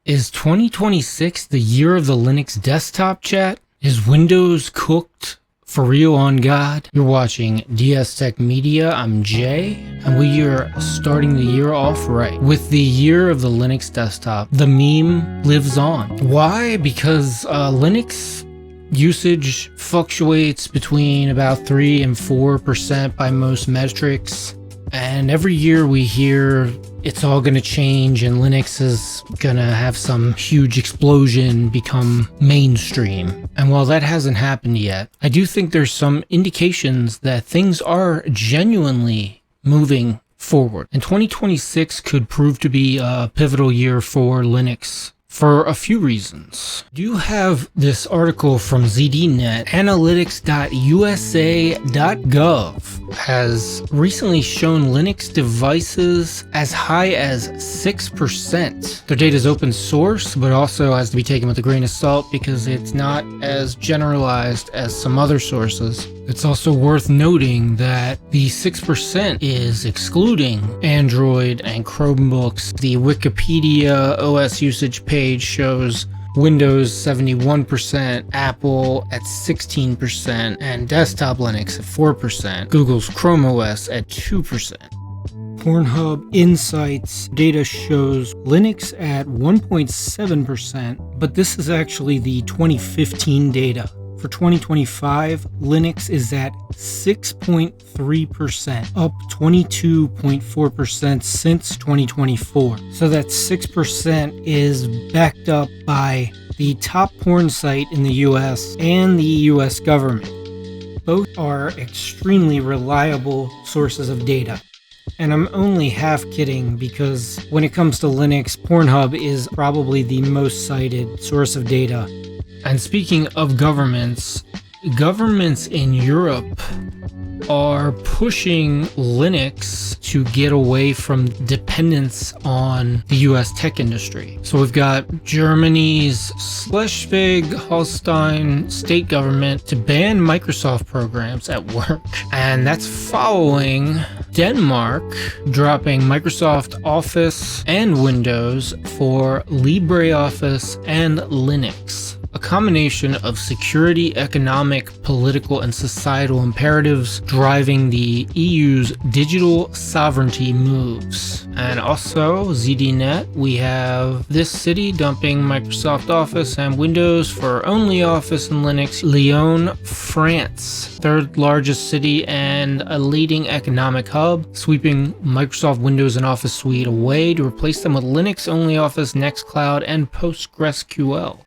Is 2026 the year of the Linux desktop chat? Is Windows cooked for real on God? You're watching DS Tech Media. I'm Jay, and we are starting the year off right with the year of the Linux desktop. The meme lives on. Why? Because Linux usage fluctuates between about 3 and 4% by most metrics. And every year we hear it's all going to change and Linux is going to have some huge explosion, become mainstream. And while that hasn't happened yet, I do think there's some indications that things are genuinely moving forward. And 2026 could prove to be a pivotal year for Linux for a few reasons. I do have this article from ZDNet. Analytics.usa.gov has recently shown Linux devices as high as 6%. Their data is open source, but also has to be taken with a grain of salt because it's not as generalized as some other sources. It's also worth noting that the 6% is excluding Android and Chromebooks. The Wikipedia OS usage page shows Windows 71%, Apple at 16%, and desktop Linux at 4%, Google's Chrome OS at 2%. Pornhub Insights data shows Linux at 1.7%, but this is actually the 2015 data. For 2025, Linux is at 6.3%, up 22.4% since 2024. So that 6% is backed up by the top porn site in the US and the US government. Both are extremely reliable sources of data. And I'm only half kidding because when it comes to Linux, Pornhub is probably the most cited source of data. And speaking of governments in Europe are pushing Linux to get away from dependence on the US tech industry. So we've got Germany's Schleswig-Holstein state government to ban Microsoft programs at work. And that's following Denmark dropping Microsoft Office and Windows for LibreOffice and Linux. A combination of security, economic, political, and societal imperatives driving the EU's digital sovereignty moves. And also, ZDNet, we have this city dumping Microsoft Office and Windows for only Office and Linux. Lyon, France, third largest city and a leading economic hub, sweeping Microsoft Windows and Office Suite away to replace them with Linux-only Office, Nextcloud, and PostgreSQL.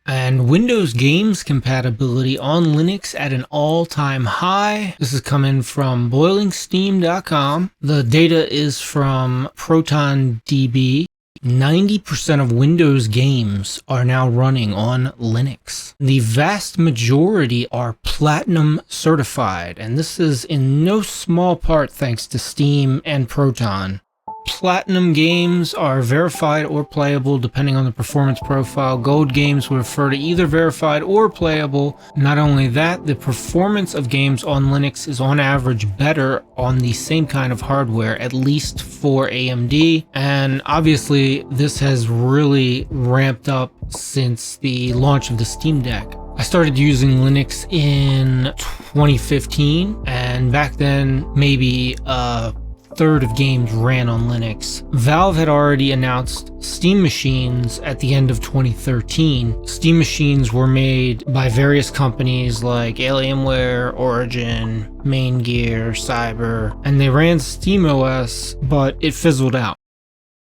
And Windows games compatibility on Linux at an all-time high. This is coming from boilingsteam.com. The data is from ProtonDB. 90% of Windows games are now running on Linux. The vast majority are Platinum certified, and this is in no small part thanks to Steam and Proton. Platinum games are verified or playable depending on the performance profile. Gold games will refer to either verified or playable. Not only that, the performance of games on Linux is on average better on the same kind of hardware, at least for AMD. And obviously, this has really ramped up since the launch of the Steam Deck. I started using Linux in 2015, and back then, maybe third of games ran on Linux. Valve had already announced Steam machines at the end of 2013. Steam machines were made by various companies like Alienware, Origin, Maingear, Cyber, and they ran SteamOS, but it fizzled out.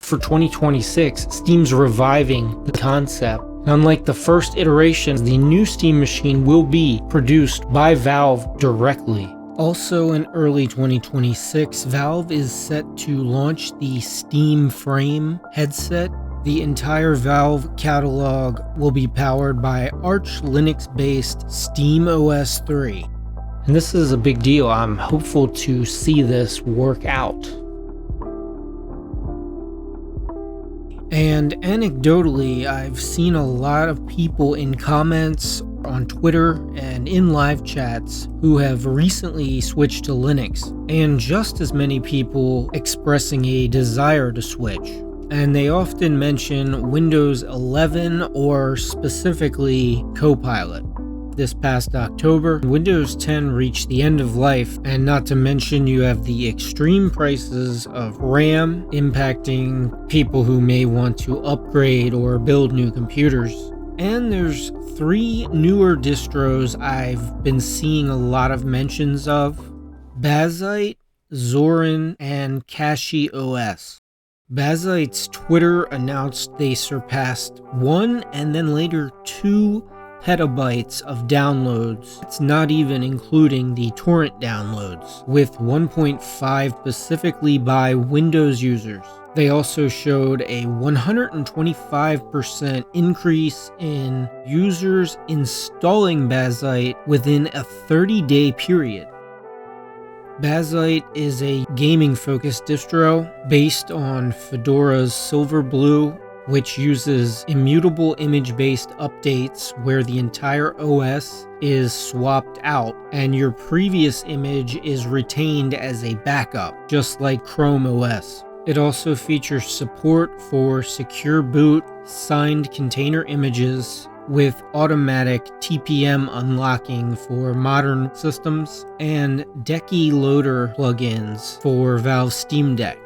For 2026, Steam's reviving the concept. Unlike the first iteration, the new Steam machine will be produced by Valve directly. Also in early 2026, Valve is set to launch the Steam Frame headset. The entire Valve catalog will be powered by Arch Linux-based SteamOS 3. And this is a big deal. I'm hopeful to see this work out. And anecdotally, I've seen a lot of people in comments on Twitter and in live chats who have recently switched to Linux, and just as many people expressing a desire to switch. and they often mention Windows 11 or specifically Copilot. This past October, Windows 10 reached the end of life, and not to mention you have the extreme prices of RAM impacting people who may want to upgrade or build new computers. And there's 3 newer distros I've been seeing a lot of mentions of: Bazzite, Zorin, and CachyOS. Bazzite's Twitter announced they surpassed 1 and then later 2 petabytes of downloads. It's not even including the torrent downloads, with 1.5 specifically by Windows users. They also showed a 125% increase in users installing Bazzite within a 30-day period. Bazzite is a gaming-focused distro based on Fedora's Silverblue, which uses immutable image-based updates where the entire OS is swapped out and your previous image is retained as a backup, just like Chrome OS. It also features support for secure boot, signed container images with automatic TPM unlocking for modern systems, and Decky Loader plugins for Valve Steam Deck.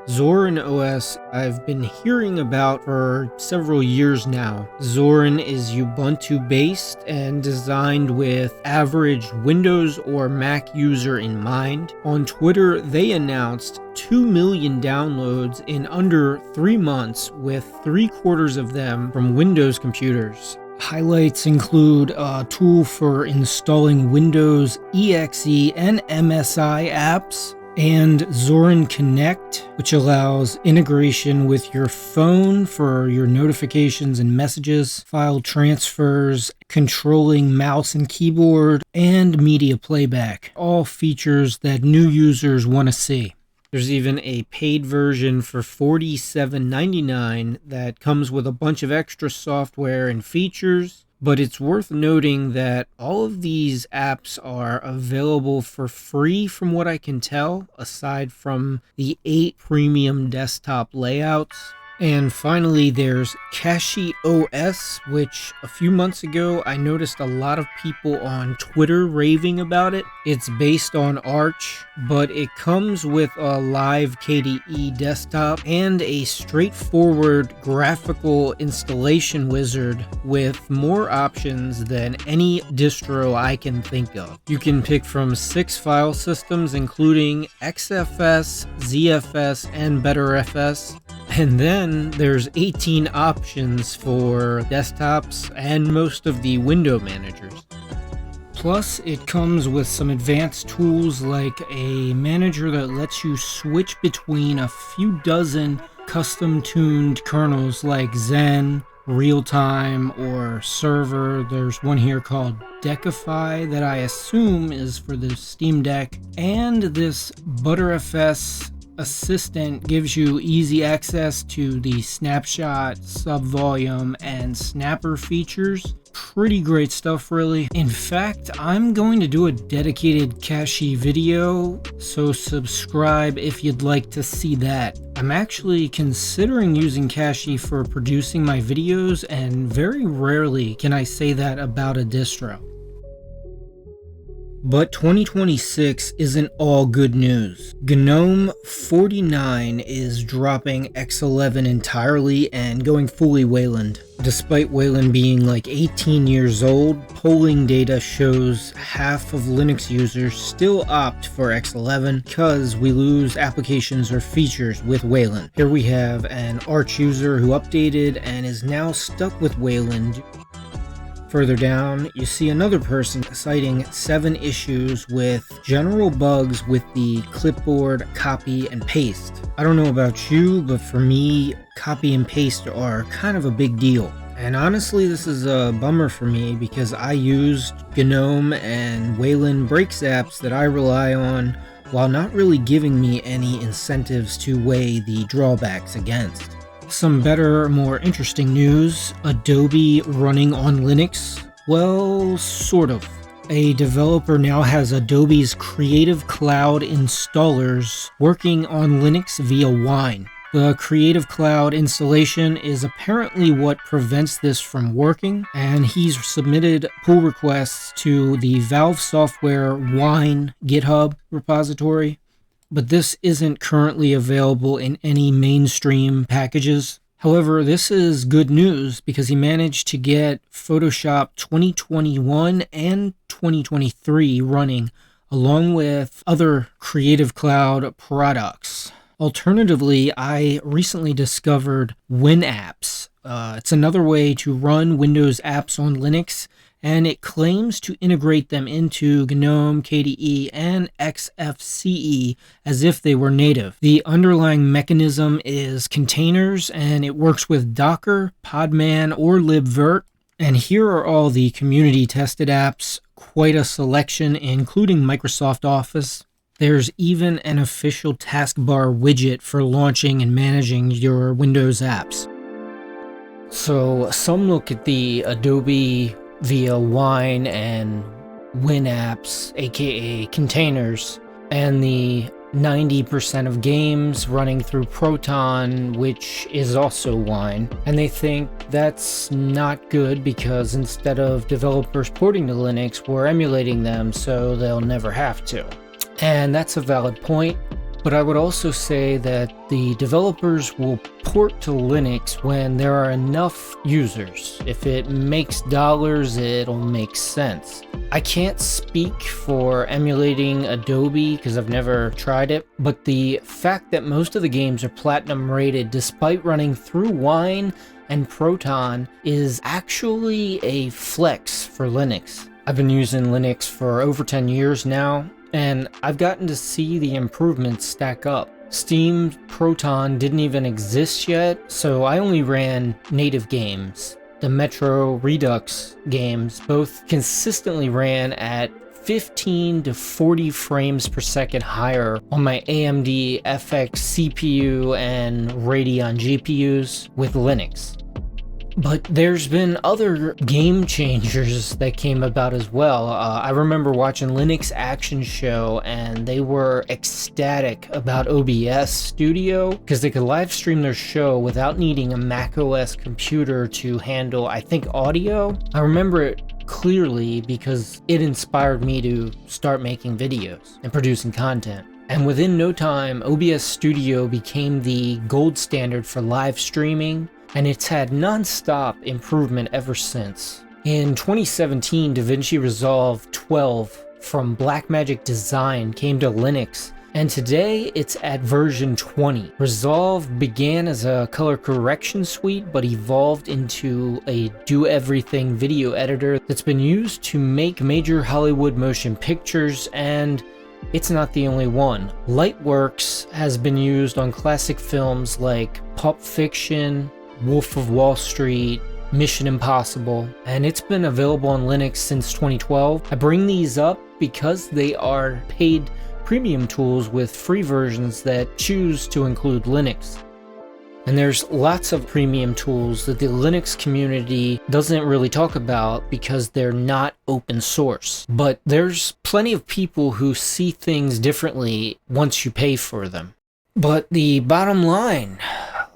Zorin OS I've been hearing about for several years now. Zorin is Ubuntu based and designed with average Windows or Mac user in mind. On Twitter, they announced 2 million downloads in under 3 months, with 3/4 of them from Windows computers. Highlights include a tool for installing Windows EXE and MSI apps, and Zorin Connect, which allows integration with your phone for your notifications and messages, file transfers, controlling mouse and keyboard, and media playback. All features that new users want to see. There's even a paid version for $47.99 that comes with a bunch of extra software and features. But it's worth noting that all of these apps are available for free from what I can tell, aside from the 8 premium desktop layouts. And finally, there's CachyOS, which a few months ago I noticed a lot of people on Twitter raving about it. It's based on Arch, but it comes with a live KDE desktop and a straightforward graphical installation wizard with more options than any distro I can think of. You can pick from 6 file systems, including XFS, ZFS, and BetterFS. And then there's 18 options for desktops and most of the window managers. Plus, it comes with some advanced tools like a manager that lets you switch between a few dozen custom-tuned kernels like Zen, Realtime, or Server. There's one here called Deckify that I assume is for the Steam Deck. And this ButterFS Assistant gives you easy access to the snapshot, sub-volume, and snapper features. Pretty great stuff, really. In fact, I'm going to do a dedicated Cachy video, so subscribe if you'd like to see that. I'm actually considering using Cachy for producing my videos, and very rarely can I say that about a distro. But 2026 isn't all good news. GNOME 49 is dropping X11 entirely and going fully Wayland. Despite Wayland being like 18 years old, polling data shows half of Linux users still opt for X11 because we lose applications or features with Wayland. Here we have an Arch user who updated and is now stuck with Wayland. Further down, you see another person citing 7 issues with general bugs with the clipboard copy and paste. I don't know about you, but for me, copy and paste are kind of a big deal. And honestly, this is a bummer for me because I used GNOME and Wayland Breaks apps that I rely on while not really giving me any incentives to weigh the drawbacks against. Some better, more interesting news: Adobe running on Linux? Well, sort of. A developer now has Adobe's Creative Cloud installers working on Linux via Wine. The Creative Cloud installation is apparently what prevents this from working, and he's submitted pull requests to the Valve Software Wine GitHub repository, but this isn't currently available in any mainstream packages. However, this is good news because he managed to get Photoshop 2021 and 2023 running along with other Creative Cloud products. Alternatively, I recently discovered WinApps. It's another way to run Windows apps on Linux, and it claims to integrate them into GNOME, KDE, and XFCE as if they were native. The underlying mechanism is containers, and it works with Docker, Podman, or libvirt. And here are all the community-tested apps, quite a selection, including Microsoft Office. There's even an official taskbar widget for launching and managing your Windows apps. So some look at the Adobe via Wine and WinApps, aka containers, and the 90% of games running through Proton, which is also Wine, and they think that's not good because instead of developers porting to Linux, we're emulating them so they'll never have to. And that's a valid point, but I would also say that the developers will port to Linux when there are enough users. If it makes dollars, it'll make sense. I can't speak for emulating Adobe because I've never tried it, but the fact that most of the games are platinum rated despite running through Wine and Proton is actually a flex for Linux. I've been using Linux for over 10 years now, and I've gotten to see the improvements stack up. Steam Proton didn't even exist yet, so I only ran native games. The Metro Redux games both consistently ran at 15 to 40 frames per second higher on my AMD FX CPU and Radeon GPUs with Linux. But there's been other game changers that came about as well. I remember watching Linux Action Show and they were ecstatic about OBS Studio because they could live stream their show without needing a macOS computer to handle, I think, audio. I remember it clearly because it inspired me to start making videos and producing content. And within no time, OBS Studio became the gold standard for live streaming, and it's had non-stop improvement ever since. In 2017, DaVinci Resolve 12 from Blackmagic Design came to Linux, and today it's at version 20. Resolve began as a color correction suite, but evolved into a do-everything video editor that's been used to make major Hollywood motion pictures, and it's not the only one. Lightworks has been used on classic films like Pulp Fiction, Wolf of Wall Street, Mission Impossible, and it's been available on Linux since 2012. I bring these up because they are paid premium tools with free versions that choose to include Linux. And there's lots of premium tools that the Linux community doesn't really talk about because they're not open source. But there's plenty of people who see things differently once you pay for them. But the bottom line,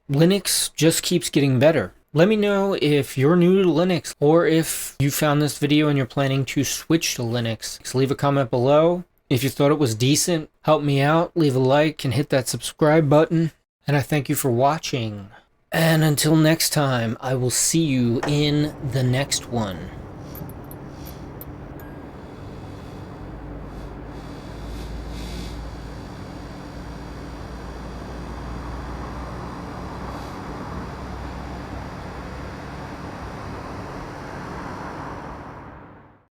Linux just keeps getting better. Let me know if you're new to Linux or if you found this video and you're planning to switch to Linux. Just leave a comment below. If you thought it was decent, help me out, leave a like and hit that subscribe button. And I thank you for watching. And until next time, I will see you in the next one.